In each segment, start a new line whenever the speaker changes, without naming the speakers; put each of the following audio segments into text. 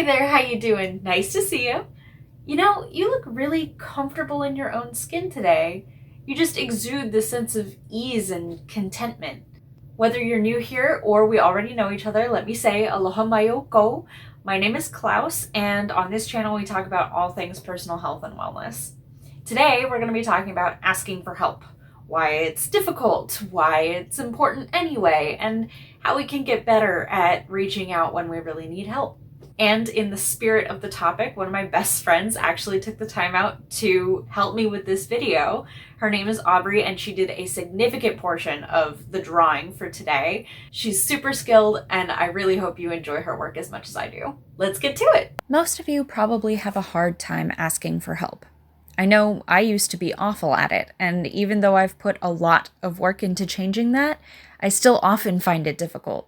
Hey there, how you doing? Nice to see you. You know, you look really comfortable in your own skin today. You just exude this sense of ease and contentment. Whether you're new here or we already know each other, let me say aloha mayoko. My name is Klaus, and on this channel we talk about all things personal health and wellness. Today we're going to be talking about asking for help, why it's difficult, why it's important anyway, and how we can get better at reaching out when we really need help. And in the spirit of the topic, one of my best friends actually took the time out to help me with this video. Her name is Aubrey, and she did a significant portion of the drawing for today. She's super skilled, and I really hope you enjoy her work as much as I do. Let's get to it.
Most of you probably have a hard time asking for help. I know I used to be awful at it, and even though I've put a lot of work into changing that, I still often find it difficult.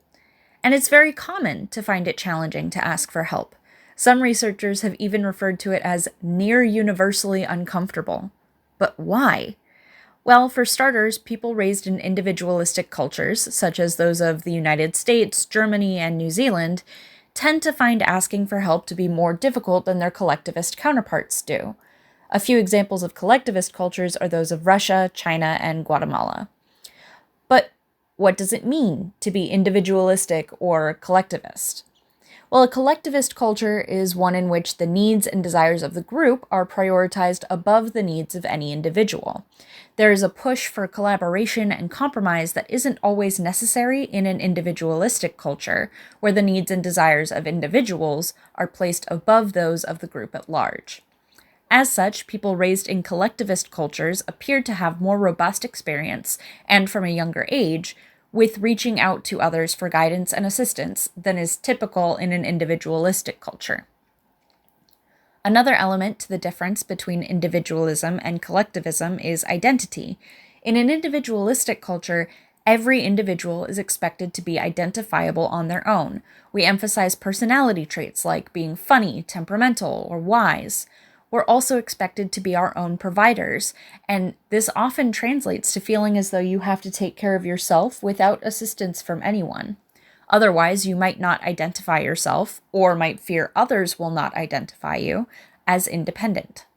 And it's very common to find it challenging to ask for help. Some researchers have even referred to it as near universally uncomfortable. But why? Well, for starters, people raised in individualistic cultures, such as those of the United States, Germany, and New Zealand, tend to find asking for help to be more difficult than their collectivist counterparts do. A few examples of collectivist cultures are those of Russia, China, and Guatemala. But what does it mean to be individualistic or collectivist? Well, a collectivist culture is one in which the needs and desires of the group are prioritized above the needs of any individual. There is a push for collaboration and compromise that isn't always necessary in an individualistic culture, where the needs and desires of individuals are placed above those of the group at large. As such, people raised in collectivist cultures appeared to have more robust experience, and from a younger age, with reaching out to others for guidance and assistance than is typical in an individualistic culture. Another element to the difference between individualism and collectivism is identity. In an individualistic culture, every individual is expected to be identifiable on their own. We emphasize personality traits like being funny, temperamental, or wise. We're also expected to be our own providers, and this often translates to feeling as though you have to take care of yourself without assistance from anyone. Otherwise, you might not identify yourself, or might fear others will not identify you, as independent.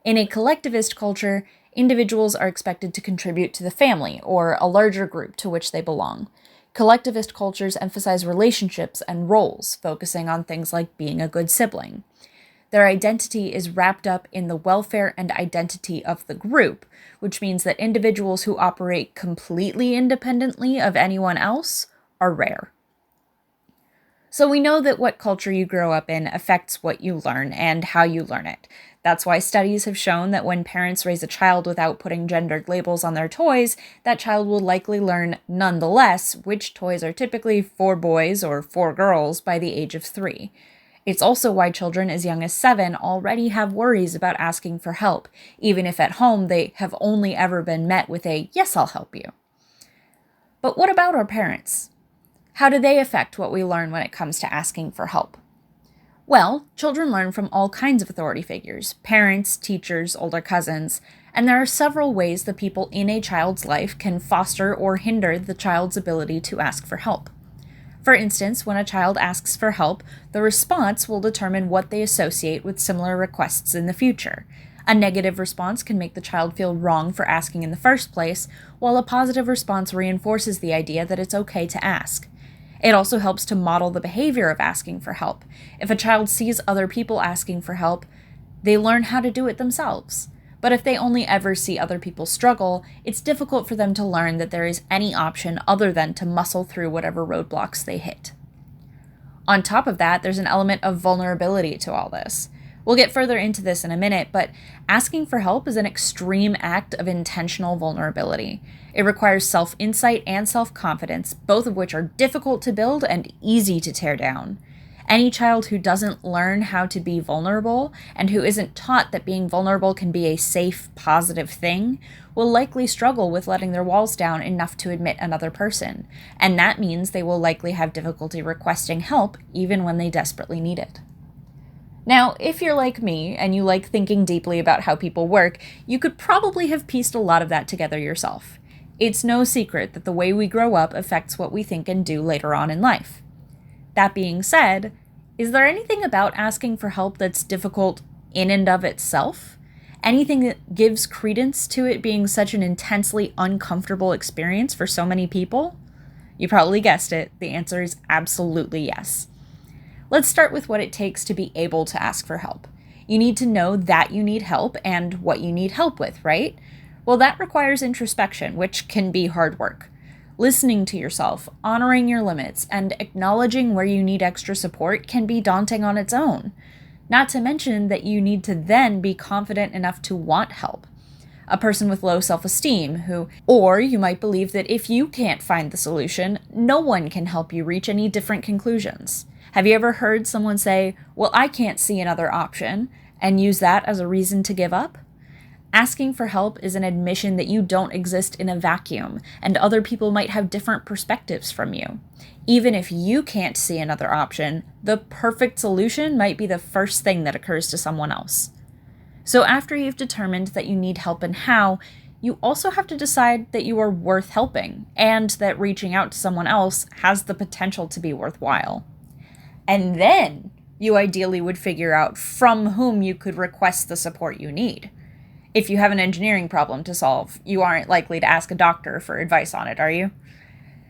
In a collectivist culture, individuals are expected to contribute to the family, or a larger group to which they belong. Collectivist cultures emphasize relationships and roles, focusing on things like being a good sibling. Their identity is wrapped up in the welfare and identity of the group, which means that individuals who operate completely independently of anyone else are rare. So we know that what culture you grow up in affects what you learn and how you learn it. That's why studies have shown that when parents raise a child without putting gendered labels on their toys, that child will likely learn nonetheless which toys are typically for boys or for girls by the age of 3. It's also why children as young as 7 already have worries about asking for help, even if at home they have only ever been met with a, "Yes, I'll help you." But what about our parents? How do they affect what we learn when it comes to asking for help? Well, children learn from all kinds of authority figures, parents, teachers, older cousins, and there are several ways the people in a child's life can foster or hinder the child's ability to ask for help. For instance, when a child asks for help, the response will determine what they associate with similar requests in the future. A negative response can make the child feel wrong for asking in the first place, while a positive response reinforces the idea that it's okay to ask. It also helps to model the behavior of asking for help. If a child sees other people asking for help, they learn how to do it themselves. But if they only ever see other people struggle, it's difficult for them to learn that there is any option other than to muscle through whatever roadblocks they hit. On top of that, there's an element of vulnerability to all this. We'll get further into this in a minute, but asking for help is an extreme act of intentional vulnerability. It requires self-insight and self-confidence, both of which are difficult to build and easy to tear down. Any child who doesn't learn how to be vulnerable and who isn't taught that being vulnerable can be a safe, positive thing will likely struggle with letting their walls down enough to admit another person, and that means they will likely have difficulty requesting help even when they desperately need it. Now, if you're like me and you like thinking deeply about how people work, you could probably have pieced a lot of that together yourself. It's no secret that the way we grow up affects what we think and do later on in life. That being said, Is there anything about asking for help that's difficult in and of itself? Anything that gives credence to it being such an intensely uncomfortable experience for so many people? You probably guessed it. The answer is absolutely yes. Let's start with what it takes to be able to ask for help. You need to know that you need help and what you need help with, right? Well, that requires introspection, which can be hard work. Listening to yourself, honoring your limits, and acknowledging where you need extra support can be daunting on its own. Not to mention that you need to then be confident enough to want help. A person with low self-esteem or you might believe that if you can't find the solution, no one can help you reach any different conclusions. Have you ever heard someone say, "Well, I can't see another option," and use that as a reason to give up? Asking for help is an admission that you don't exist in a vacuum, and other people might have different perspectives from you. Even if you can't see another option, the perfect solution might be the first thing that occurs to someone else. So after you've determined that you need help and how, you also have to decide that you are worth helping, and that reaching out to someone else has the potential to be worthwhile. And then you ideally would figure out from whom you could request the support you need. If you have an engineering problem to solve, you aren't likely to ask a doctor for advice on it, are you?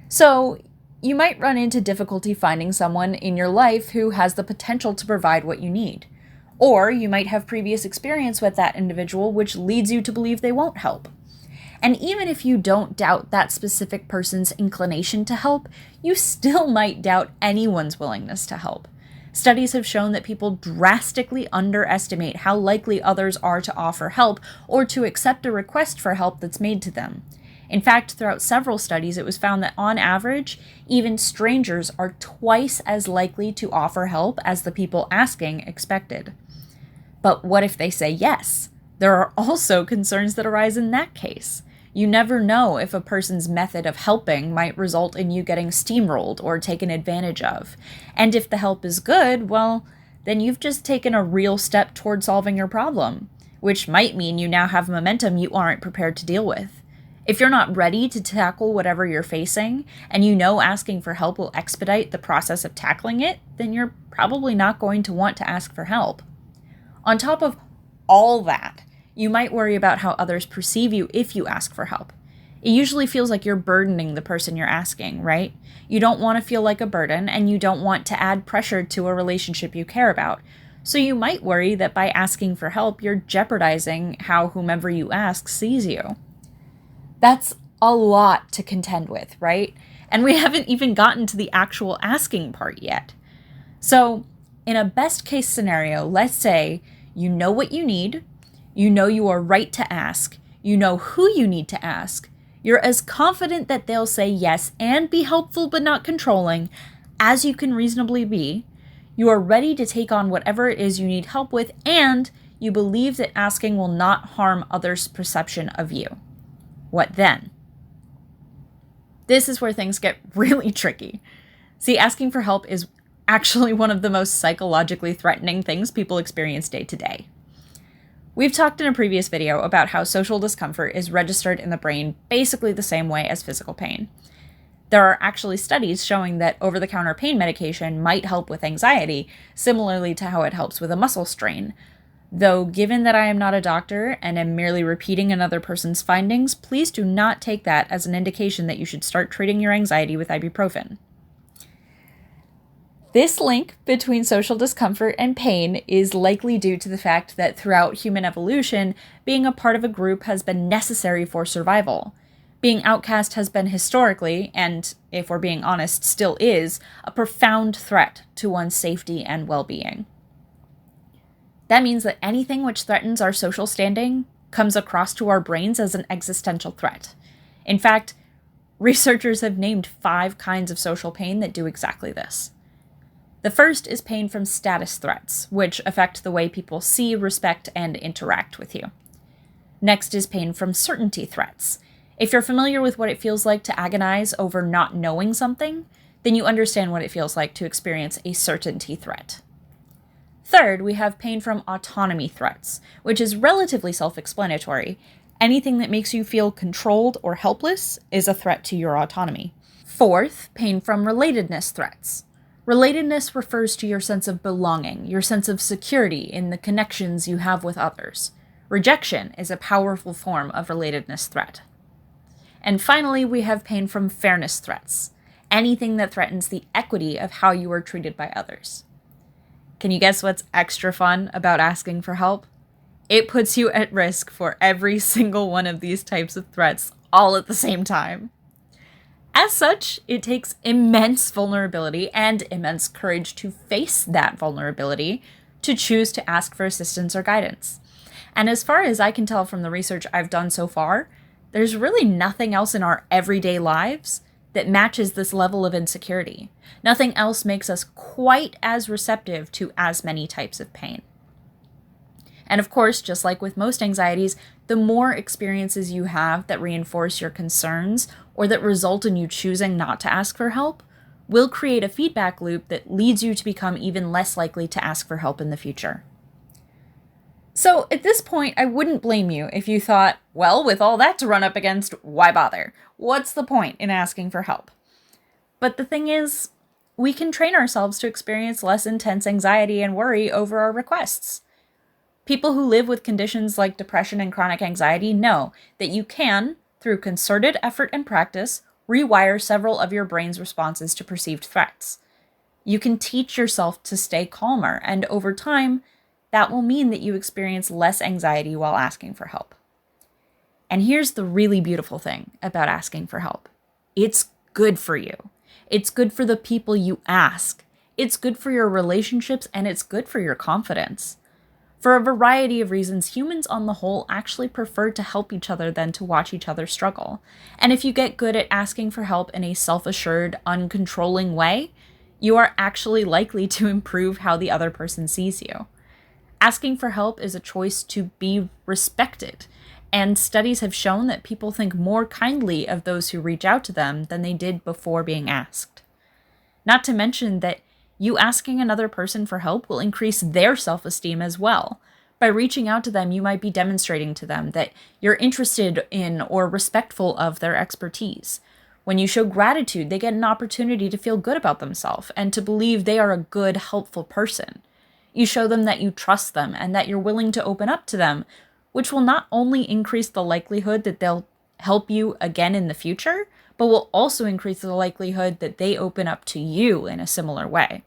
So, you might run into difficulty finding someone in your life who has the potential to provide what you need. Or you might have previous experience with that individual which leads you to believe they won't help. And even if you don't doubt that specific person's inclination to help, you still might doubt anyone's willingness to help. Studies have shown that people drastically underestimate how likely others are to offer help or to accept a request for help that's made to them. In fact, throughout several studies, it was found that on average, even strangers are twice as likely to offer help as the people asking expected. But what if they say yes? There are also concerns that arise in that case. You never know if a person's method of helping might result in you getting steamrolled or taken advantage of. And if the help is good, well, then you've just taken a real step toward solving your problem, which might mean you now have momentum you aren't prepared to deal with. If you're not ready to tackle whatever you're facing, and you know asking for help will expedite the process of tackling it, then you're probably not going to want to ask for help. On top of all that, you might worry about how others perceive you if you ask for help. It usually feels like you're burdening the person you're asking, right? You don't want to feel like a burden, and you don't want to add pressure to a relationship you care about. So you might worry that by asking for help, you're jeopardizing how whomever you ask sees you. That's a lot to contend with, right? And we haven't even gotten to the actual asking part yet. So, in a best case scenario, let's say you know what you need, you know you are right to ask, you know who you need to ask, you're as confident that they'll say yes and be helpful but not controlling as you can reasonably be, you are ready to take on whatever it is you need help with, and you believe that asking will not harm others' perception of you. What then? This is where things get really tricky. See, asking for help is actually one of the most psychologically threatening things people experience day to day. We've talked in a previous video about how social discomfort is registered in the brain basically the same way as physical pain. There are actually studies showing that over-the-counter pain medication might help with anxiety, similarly to how it helps with a muscle strain. Though, given that I am not a doctor and am merely repeating another person's findings, please do not take that as an indication that you should start treating your anxiety with ibuprofen. This link between social discomfort and pain is likely due to the fact that throughout human evolution, being a part of a group has been necessary for survival. Being outcast has been historically, and if we're being honest, still is, a profound threat to one's safety and well-being. That means that anything which threatens our social standing comes across to our brains as an existential threat. In fact, researchers have named 5 kinds of social pain that do exactly this. The first is pain from status threats, which affect the way people see, respect, and interact with you. Next is pain from certainty threats. If you're familiar with what it feels like to agonize over not knowing something, then you understand what it feels like to experience a certainty threat. Third, we have pain from autonomy threats, which is relatively self-explanatory. Anything that makes you feel controlled or helpless is a threat to your autonomy. Fourth, pain from relatedness threats. Relatedness refers to your sense of belonging, your sense of security in the connections you have with others. Rejection is a powerful form of relatedness threat. And finally, we have pain from fairness threats, anything that threatens the equity of how you are treated by others. Can you guess what's extra fun about asking for help? It puts you at risk for every single one of these types of threats all at the same time. As such, it takes immense vulnerability and immense courage to face that vulnerability, to choose to ask for assistance or guidance. And as far as I can tell from the research I've done so far, there's really nothing else in our everyday lives that matches this level of insecurity. Nothing else makes us quite as receptive to as many types of pain. And of course, just like with most anxieties, the more experiences you have that reinforce your concerns or that result in you choosing not to ask for help will create a feedback loop that leads you to become even less likely to ask for help in the future. So at this point, I wouldn't blame you if you thought, well, with all that to run up against, why bother? What's the point in asking for help? But the thing is, we can train ourselves to experience less intense anxiety and worry over our requests. People who live with conditions like depression and chronic anxiety know that you can, through concerted effort and practice, rewire several of your brain's responses to perceived threats. You can teach yourself to stay calmer, and over time, that will mean that you experience less anxiety while asking for help. And here's the really beautiful thing about asking for help. It's good for you. It's good for the people you ask. It's good for your relationships, and it's good for your confidence. For a variety of reasons, humans on the whole actually prefer to help each other than to watch each other struggle. And if you get good at asking for help in a self-assured, uncontrolling way, you are actually likely to improve how the other person sees you. Asking for help is a choice to be respected, and studies have shown that people think more kindly of those who reach out to them than they did before being asked. Not to mention that you asking another person for help will increase their self-esteem as well. By reaching out to them, you might be demonstrating to them that you're interested in or respectful of their expertise. When you show gratitude, they get an opportunity to feel good about themselves and to believe they are a good, helpful person. You show them that you trust them and that you're willing to open up to them, which will not only increase the likelihood that they'll help you again in the future, but will also increase the likelihood that they open up to you in a similar way.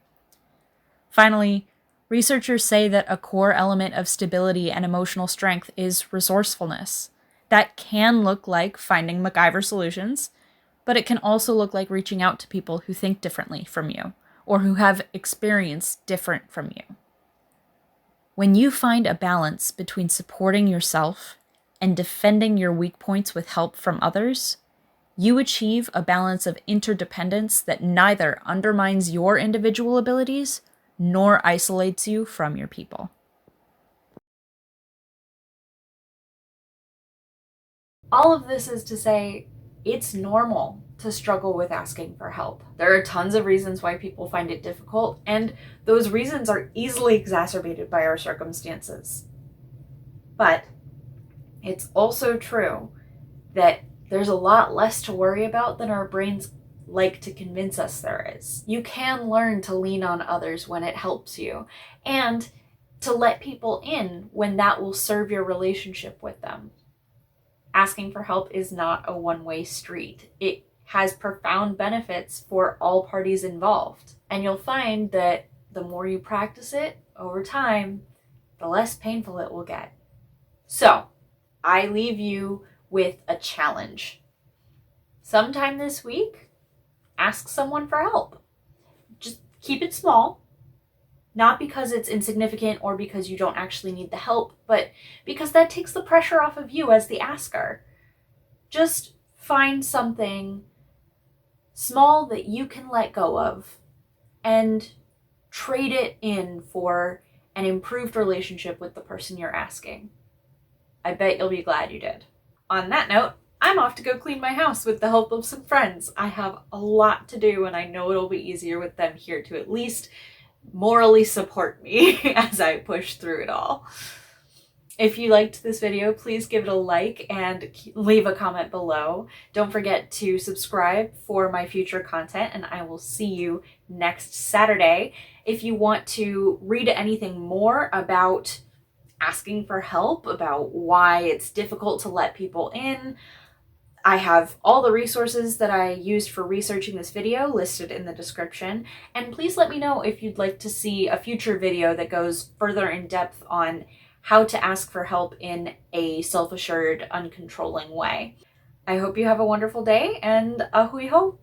Finally, researchers say that a core element of stability and emotional strength is resourcefulness. That can look like finding MacGyver solutions, but it can also look like reaching out to people who think differently from you or who have experience different from you. When you find a balance between supporting yourself and defending your weak points with help from others, you achieve a balance of interdependence that neither undermines your individual abilities nor isolates you from your people.
All of this is to say, it's normal to struggle with asking for help. There are tons of reasons why people find it difficult, and those reasons are easily exacerbated by our circumstances. But it's also true that there's a lot less to worry about than our brains like to convince us there is. You can learn to lean on others when it helps you, and to let people in when that will serve your relationship with them. Asking for help is not a one-way street. It has profound benefits for all parties involved. And you'll find that the more you practice it over time, the less painful it will get. So, I leave you with a challenge. Sometime this week, ask someone for help. Just keep it small. Not because it's insignificant or because you don't actually need the help, but because that takes the pressure off of you as the asker. Just find something small that you can let go of and trade it in for an improved relationship with the person you're asking. I bet you'll be glad you did. On that note, I'm off to go clean my house with the help of some friends. I have a lot to do, and I know it'll be easier with them here to at least morally support me as I push through it all. If you liked this video, please give it a like and leave a comment below. Don't forget to subscribe for my future content, and I will see you next Saturday. If you want to read anything more about asking for help, about why it's difficult to let people in, I have all the resources that I used for researching this video listed in the description, and please let me know if you'd like to see a future video that goes further in depth on how to ask for help in a self-assured, uncontrolling way. I hope you have a wonderful day, and a hui ho!